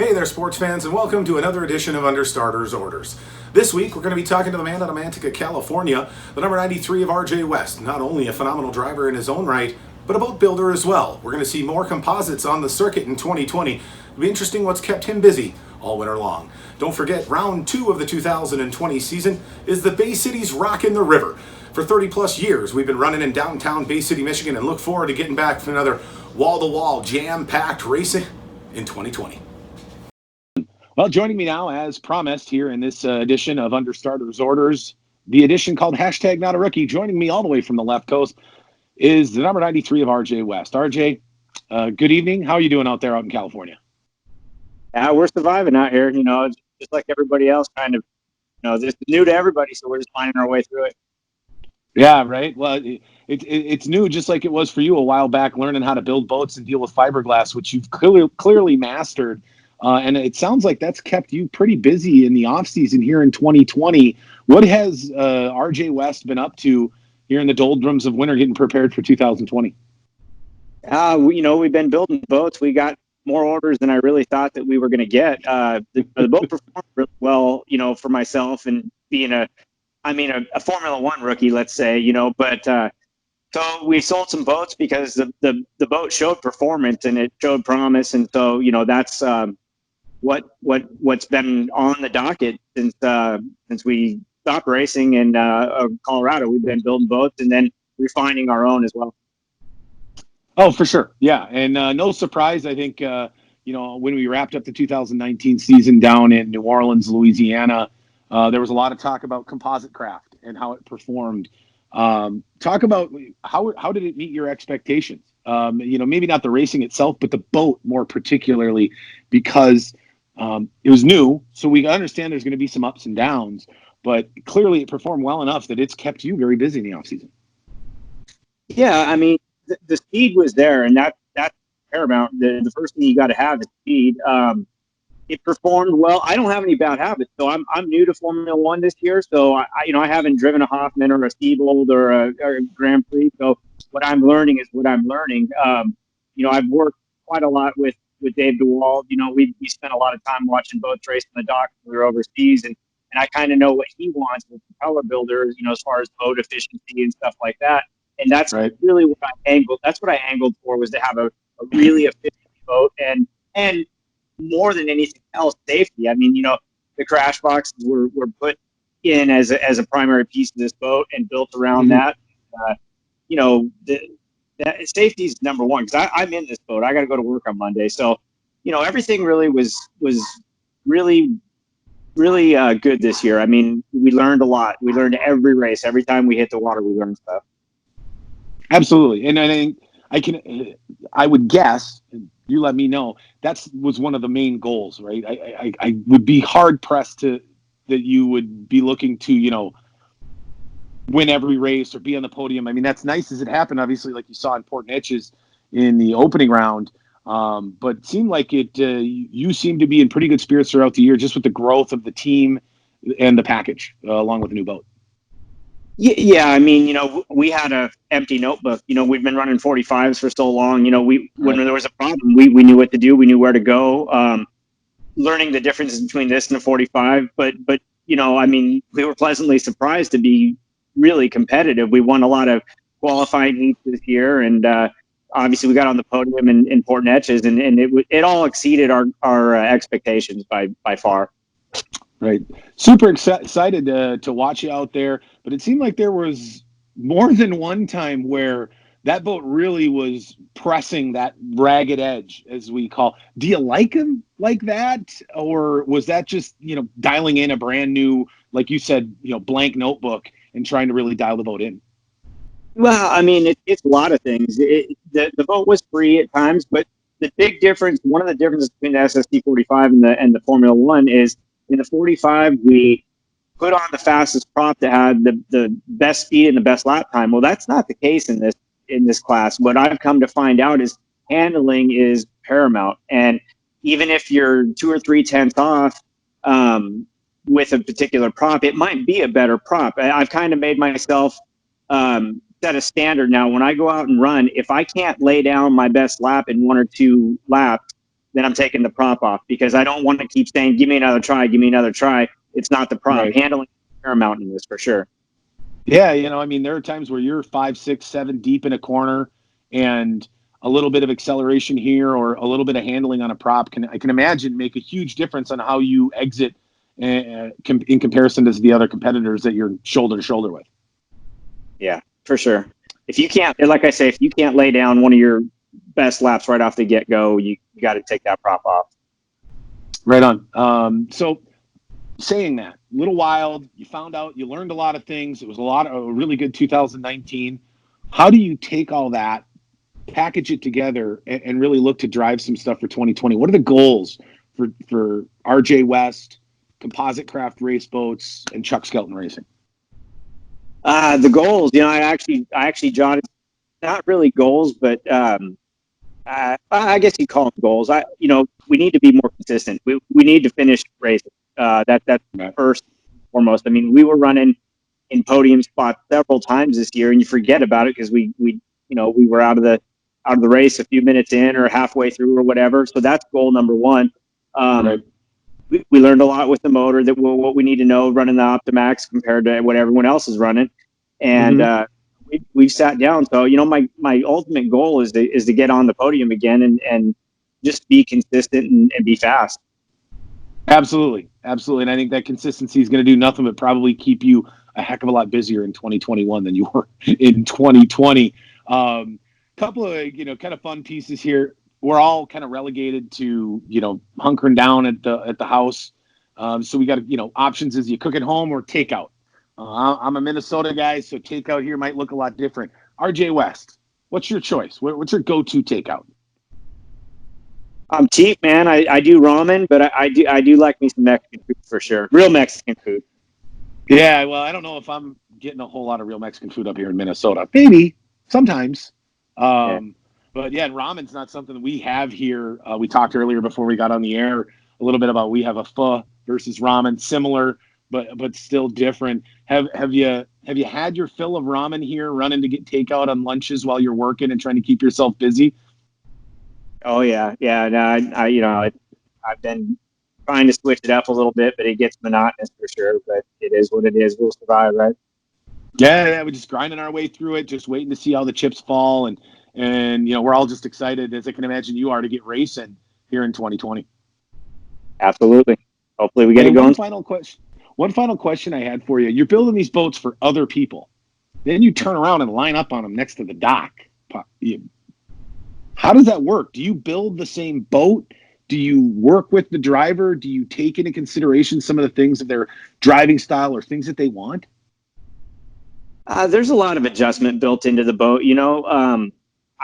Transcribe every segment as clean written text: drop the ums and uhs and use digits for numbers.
Hey there, sports fans, and welcome to another edition of Under Starters Orders. This week, we're going to be talking to the man out of Manteca, California, the number 93 of RJ West. Not only a phenomenal driver in his own right, but a boat builder as well. We're going to see more composites on the circuit in 2020. It'll be interesting what's kept him busy all winter long. Don't forget, round 2 of the 2020 season is the Bay City's Rockin' the River. For 30 plus years, we've been running in downtown Bay City, Michigan, and look forward to getting back for another wall-to-wall, jam-packed racing in 2020. Well, joining me now, as promised, here in this edition of Under Starters Orders, the edition called Hashtag Not a Rookie, joining me all the way from the left coast is the number 93 of RJ West. RJ, good evening. How are you doing out there out in California? We're surviving out here, just like everybody else, kind of, this is new to everybody, so we're just finding our way through it. Yeah, right. Well, it's new, just like it was for you a while back, learning how to build boats and deal with fiberglass, which you've clearly mastered. And it sounds like that's kept you pretty busy in the off season here in 2020. What has RJ West been up to here in the doldrums of winter, getting prepared for 2020? We've been building boats. We got more orders than I really thought that we were going to get. The boat performed really well, for myself and being a Formula One rookie, let's say, but so we sold some boats because the boat showed performance and it showed promise. And so, that's what's been on the docket since we stopped racing in Colorado. We've been building boats and then refining our own as well. Oh, for sure. Yeah. And no surprise, I think, when we wrapped up the 2019 season down in New Orleans, Louisiana, there was a lot of talk about composite craft and how it performed. Talk about how did it meet your expectations? Maybe not the racing itself, but the boat more particularly, because it was new. So we understand there's going to be some ups and downs, but clearly it performed well enough that it's kept you very busy in the off season. Yeah, the speed was there, and that's paramount. The first thing you got to have is speed. It performed well. I don't have any bad habits, so I'm new to Formula One this year. So I haven't driven a Hoffman or a Siebold or a Grand Prix. So what I'm learning is what I'm learning. I've worked quite a lot with Dave DeWald. We spent a lot of time watching boats race in the dock when we were overseas, and I kind of know what he wants with propeller builders, as far as boat efficiency and stuff like that. And that's right. Really what I angled. That's what I angled for, was to have a really efficient boat and more than anything else, safety. The crash boxes were put in as a primary piece of this boat and built around that. That safety is number one, because I'm in this boat. I got to go to work on Monday. So, everything really was really, really good this year. We learned a lot. We learned every race. Every time we hit the water, we learned stuff. Absolutely. And I think I would guess, you let me know, that was one of the main goals, right? I would be hard pressed that you would be looking to, win every race or be on the podium. That's nice as it happened, obviously, like you saw in Port Neches in the opening round. But it seemed like you seemed to be in pretty good spirits throughout the year, just with the growth of the team and the package, along with the new boat. Yeah. We had a empty notebook. We've been running 45s for so long. When there was a problem, we knew what to do. We knew where to go. Learning the differences between this and a 45, but we were pleasantly surprised to be really competitive. We won a lot of qualifying heats this year, and obviously we got on the podium in Port Neches, and it all exceeded our expectations by far. Right. Super excited to watch you out there. But it seemed like there was more than one time where that boat really was pressing that ragged edge, as we call. Do you like him like that? Or was that just, dialing in a brand new, like you said, blank notebook and trying to really dial the boat in? Well, it's a lot of things. The boat was free at times, but the big difference, one of the differences between the SST 45 and the Formula One is, in the 45, we put on the fastest prop that had the best speed and the best lap time. Well, that's not the case in this class. What I've come to find out is handling is paramount. And even if you're 2 or 3 tenths off with a particular prop, it might be a better prop. I've kind of made myself set a standard now. When I go out and run, if I can't lay down my best lap in 1 or 2 laps, then I'm taking the prop off, because I don't want to keep saying, give me another try, give me another try. It's not the prop. Right. Handling is paramount in this for sure. Yeah, I mean, there are times where you're 5, 6, 7 deep in a corner, and a little bit of acceleration here or a little bit of handling on a prop I can imagine make a huge difference on how you exit in comparison to the other competitors that you're shoulder to shoulder with. Yeah, for sure. If you can't, like I say, if you can't lay down one of your best laps right off the get go, you got to take that prop off. Right on. So saying that, a little wild, you found out, you learned a lot of things. It was a really good 2019. How do you take all that, package it together, and really look to drive some stuff for 2020? What are the goals for RJ West, Composite Craft Race Boats, and Chuck Skelton Racing? The goals, I actually jotted, not really goals, but I guess you call them goals. We need to be more consistent. We need to finish races. That's Right. First and foremost. I mean, we were running in podium spots several times this year, and you forget about it because we were out of the race a few minutes in or halfway through or whatever. So that's goal number one. Right. We learned a lot with the motor, that what we need to know running the Optimax compared to what everyone else is running, and we've sat down. So my ultimate goal is to get on the podium again and just be consistent and be fast. Absolutely. And I think that consistency is going to do nothing but probably keep you a heck of a lot busier in 2021 than you were in 2020. Couple of kind of fun pieces here. We're all kind of relegated to hunkering down at the house. So we got options: is you cook at home or takeout. I'm a Minnesota guy, so takeout here might look a lot different. RJ West, what's your choice? What's your go-to takeout? I'm cheap, man. I do ramen, but I do like me some Mexican food for sure. Real Mexican food. Yeah, well, I don't know if I'm getting a whole lot of real Mexican food up here in Minnesota. Maybe sometimes. But yeah, and ramen's not something that we have here. We talked earlier before we got on the air a little bit about we have a pho versus ramen, similar but still different. Have you had your fill of ramen here, running to get takeout on lunches while you're working and trying to keep yourself busy? Oh yeah. No, I've been trying to switch it up a little bit, but it gets monotonous for sure. But it is what it is. We'll survive, right? Yeah, we're just grinding our way through it, just waiting to see how the chips fall, and we're all just excited, as I can imagine you are, to get racing here in 2020. Absolutely. Hopefully we get it going. One final question I had for you. You're building these boats for other people. Then you turn around and line up on them next to the dock. How does that work? Do you build the same boat? Do you work with the driver? Do you take into consideration some of the things of their driving style or things that they want? There's a lot of adjustment built into the boat.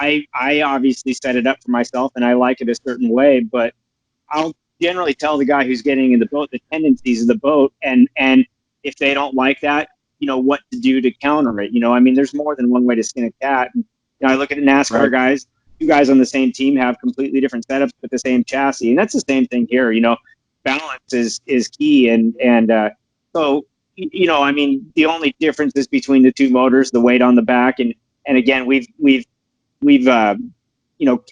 I obviously set it up for myself and I like it a certain way, but I'll generally tell the guy who's getting in the boat the tendencies of the boat, and if they don't like that, what to do to counter it. I mean, there's more than one way to skin a cat. And, I look at the NASCAR Right. guys. Two guys on the same team have completely different setups with the same chassis, and that's the same thing here. Balance is key, and so I mean, the only difference is between the two motors, the weight on the back, and again, we've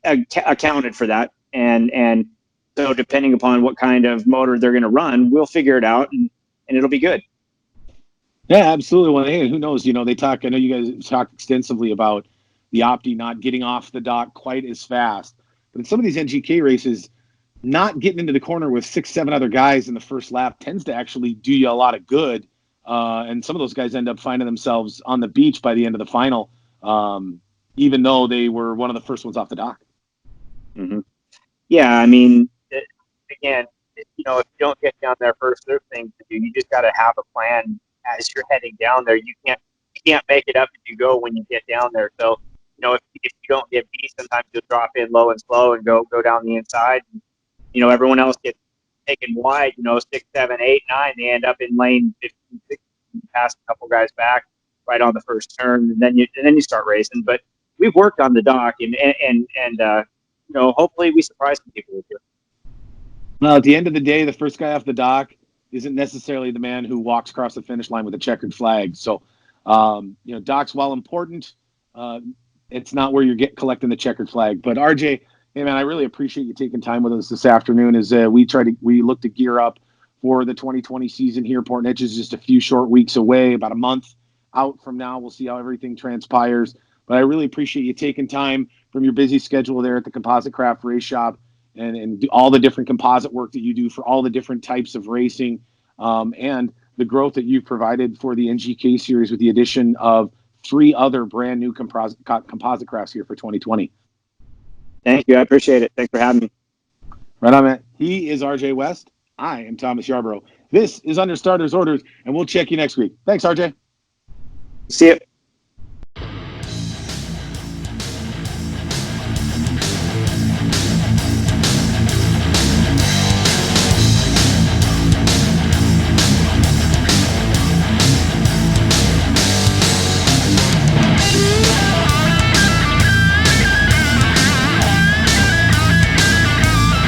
accounted for that, and so depending upon what kind of motor they're going to run, we'll figure it out, and it'll be good. Yeah, absolutely. Well, hey, who knows? They talk. I know you guys talk extensively about the Opti not getting off the dock quite as fast, but in some of these NGK races, not getting into the corner with 6, 7 other guys in the first lap tends to actually do you a lot of good. And some of those guys end up finding themselves on the beach by the end of the final, even though they were one of the first ones off the dock. Mm-hmm. Yeah, I mean, again, if you don't get down there first, there's things to do. You just got to have a plan as you're heading down there. You can't make it up as you go when you get down there. So, if you don't get beat, sometimes you'll drop in low and slow and go down the inside. Everyone else gets taken wide. 6, 7, 8, 9. They end up in lane 15, 16, pass a couple guys back right on the first turn, and then you start racing. But we've worked on the dock, and hopefully we surprise some people with it. Well, at the end of the day, the first guy off the dock isn't necessarily the man who walks across the finish line with a checkered flag. So, docks, while important, it's not where you're collecting the checkered flag. But RJ, Hey man, I really appreciate you taking time with us this afternoon as we look to gear up for the 2020 season here. Portneuf is just a few short weeks away, about a month out from now. We'll see how everything transpires. But I really appreciate you taking time from your busy schedule there at the Composite Craft Race Shop and do all the different composite work that you do for all the different types of racing, and the growth that you've provided for the NGK series with the addition of 3 other brand new composite crafts here for 2020. Thank you. I appreciate it. Thanks for having me. Right on, man. He is RJ West. I am Thomas Yarborough. This is Under Starters Orders, and we'll check you next week. Thanks, RJ. See you.